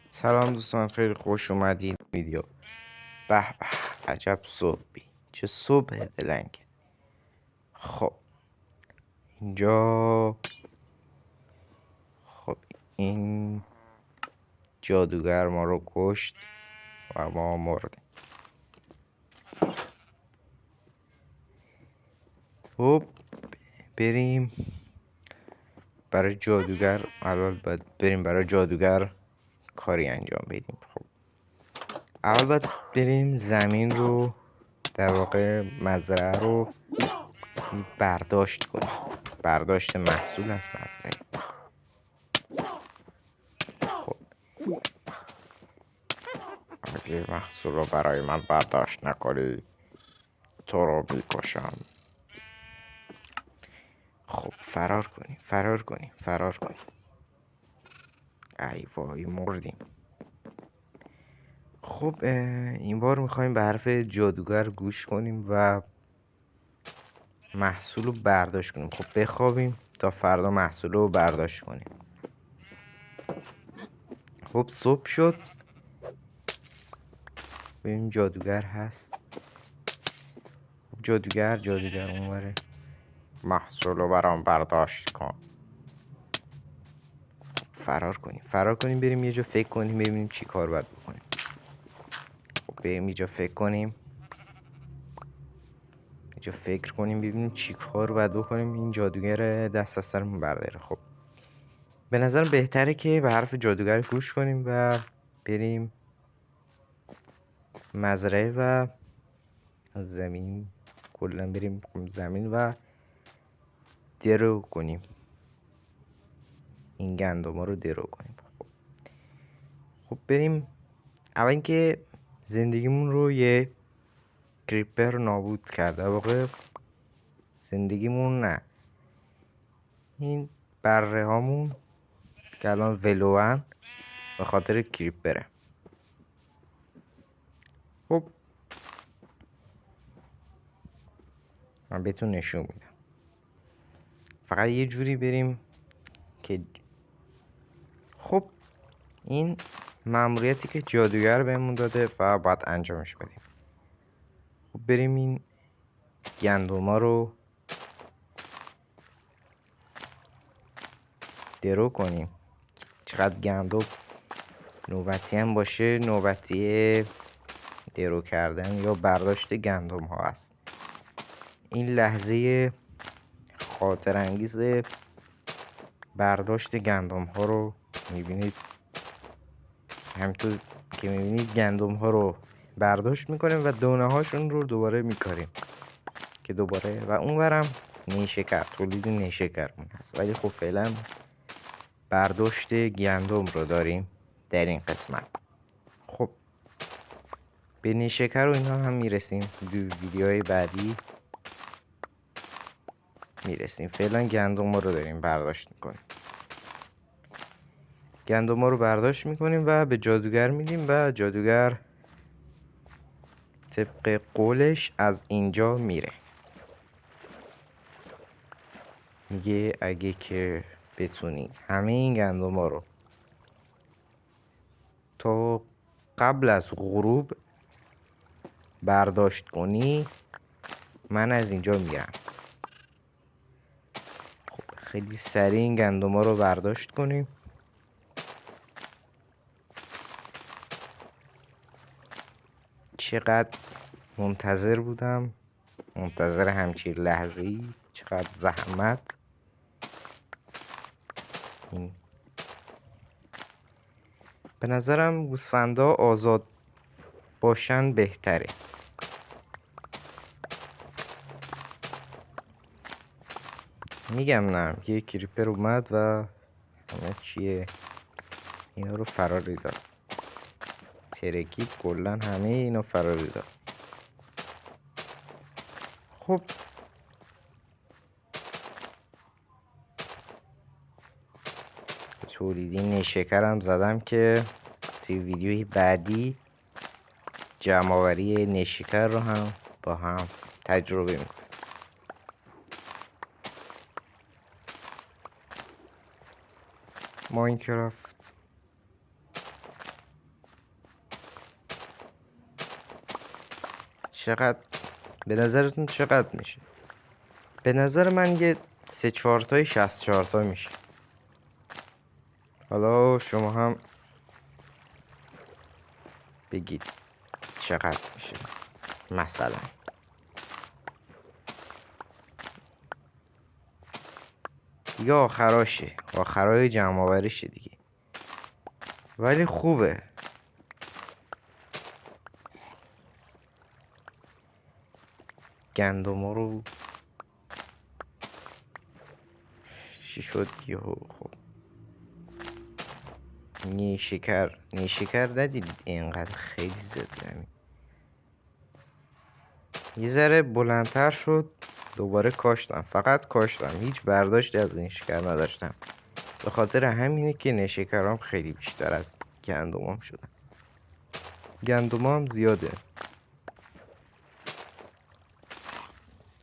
سلام دوستان، خیلی خوش اومدین ویدیو. به به، عجب صبحی، چه صبح دلنگ. خب اینجا، خب این جادوگر ما رو کشت و ما مردیم. خب بریم برای جادوگر. اول باید بریم برای جادوگر کاری انجام بدیم. خب اول باید بریم زمین رو، در واقع مزرعه رو برداشت کنیم. برداشت محصول از مزرعه. خب اگه محصول رو برای من برداشت نکنی تو رو میکشم. خب فرار کنیم، فرار کنیم، فرار کنیم. ای وای، مردیم. خب این بار میخوایم به حرف جادوگر گوش کنیم و محصول رو برداشت کنیم. خب بخوابیم تا فردا محصول رو برداشت کنیم. خب صبح شد، ببینیم جادوگر هست. خب جادوگر اونوره. محصول رو برام برداشت کن. فرار کنیم، فرار کنیم، بریم یه جا فکر کنیم ببینیم چی کار باید بکنیم. خب بریم یه جا فکر کنیم، یه جا فکر کنیم ببینیم چی کار باید بکنیم این جادوگر دست از سرمون برداره. خب به نظر بهتره که به حرف جادوگر گوش کنیم و بریم مزرعه و زمین، کلا بریم زمین و درو کنیم، این گندم ها رو درو کنیم. خب بریم. اول اینکه زندگیمون رو یه کریپر نابود کرده، واقع زندگیمون نه، این بره هامون که الان ولوان به خاطر کریپره. خب من بهتون نشون میدم. فقط یه جوری بریم که خب این مأموریتی که جادوگر بهمون داده و باید انجامش بدیم. خب بریم این گندما رو درو کنیم. چقدر گندم نوبتی هم باشه، نوبتی درو کردن یا برداشت گندم ها است. این لحظه خاطر انگیز برداشت گندم ها رو میبینید. همینطور که میبینید گندم ها رو برداشت میکنیم و دونه هاشون رو دوباره میکاریم که دوباره و اونورم نیشکر، تولید نیشکرمون هست. ولی خب فعلا برداشت گندم رو داریم در این قسمت. خب به نیشکر و اینا هم میرسیم دو ویدیوهای بعدی میرسیم. فعلا گندم رو داریم برداشت میکنیم. گندم رو برداشت میکنیم و به جادوگر میدیم و جادوگر طبق قولش از اینجا میره. میگه اگه که بتونی همه این گندم رو تا قبل از غروب برداشت کنی من از اینجا میرم. خب خیلی سریع این گندم رو برداشت کنیم. چقدر منتظر بودم، منتظر همچین لحظه‌ای، چقدر زحمت. این به نظرم گوسفندا آزاد باشن بهتره. میگم نه، یه کریپر اومد و همه چیه اینا رو فراری داد، ترکید کلن همه اینا فراری داد. خب تولیدی نیشکرم زدم که توی ویدیوی بعدی جمع‌آوری نیشکر رو هم با هم تجربه میکنیم. ماینکرافت چقدر به نظرتون چقدر میشه؟ به نظر من یه 3-4 تای 64 تا میشه. حالا شما هم بگید چقدر میشه مثلا. دیگه آخرای جمع آوریشه دیگه، ولی خوبه. گندما رو چی شد یهو؟ خب نیشکر ندیدید اینقدر خیلی زد همین. یه ذره بلندتر شد، دوباره کاشتم، فقط کاشتم، هیچ برداشتی از نیشکر نداشتم. به خاطر همینه که نیشکرام خیلی بیشتر از گندمام شدن. گندمام زیاده.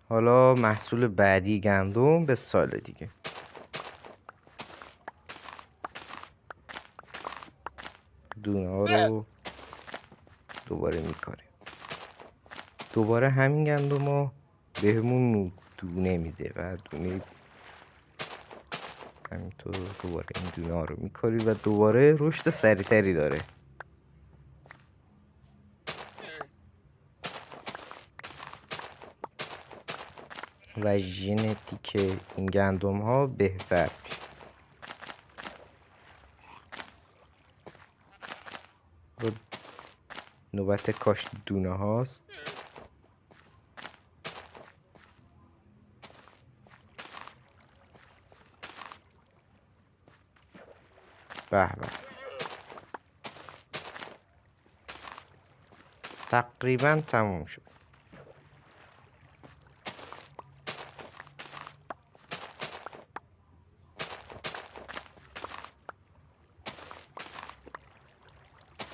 حالا محصول بعدی گندم به سال دیگه. دونه ها رو دوباره میکاریم. دوباره همین گندم ها بهمون دونه میده و دونه همینطور دوباره این دونه ها رو میکاری و دوباره رشد سریعتری داره. و ژنتیک این گندم ها بهتر میشه. نوبت کاشت دونه هاست. به به، تقریبا تموم شد.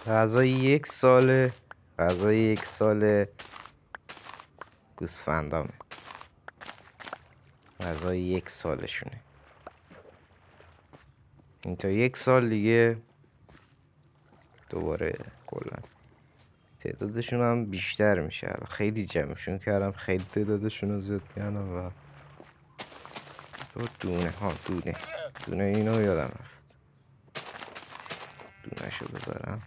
غذای یک سال گوسفندامه. غذای 1 سالشونه. این تا 1 سال دیگه دوباره کلا تعدادشون هم بیشتر میشه. خیلی جمعشون کردم، خیلی تعدادشون رو زیاد کردم. و دونه اینو یادم رفت دونه شو بذارم.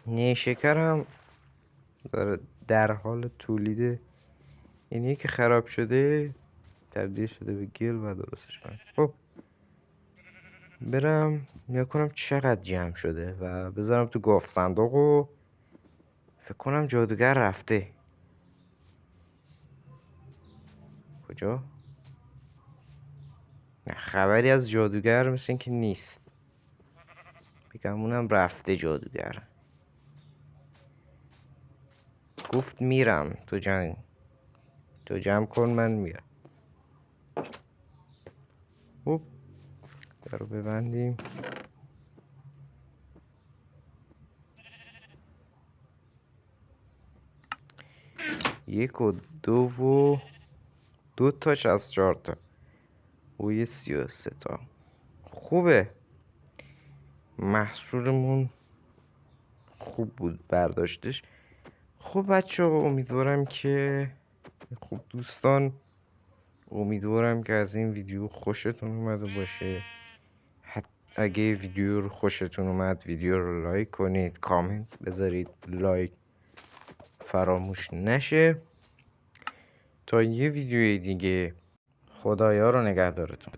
نیشکر هم داره در حال تولید. اینی که خراب شده تبدیل شده به گل و درستش کنم. خب برم نیا کنم چقدر جمع شده و بذارم تو گاف صندوق. و فکر کنم جادوگر رفته. کجا؟ نه خبری از جادوگر مثل این که نیست. بگم اونم رفته جادوگر. گفت میرم تو جمع کن من میرم. خب درو ببندیم. یک و دو تاش از 4 تا و یه 33 تا. خوبه، محصولمون خوب بود برداشتش. خب بچه ها امیدوارم که دوستان امیدوارم که از این ویدیو خوشتون اومده باشه. اگه ویدیو رو خوشتون اومد ویدیو رو لایک کنید، کامنت بذارید، لایک فراموش نشه. تا یه ویدیوی دیگه، خدایا رو نگهدارتون.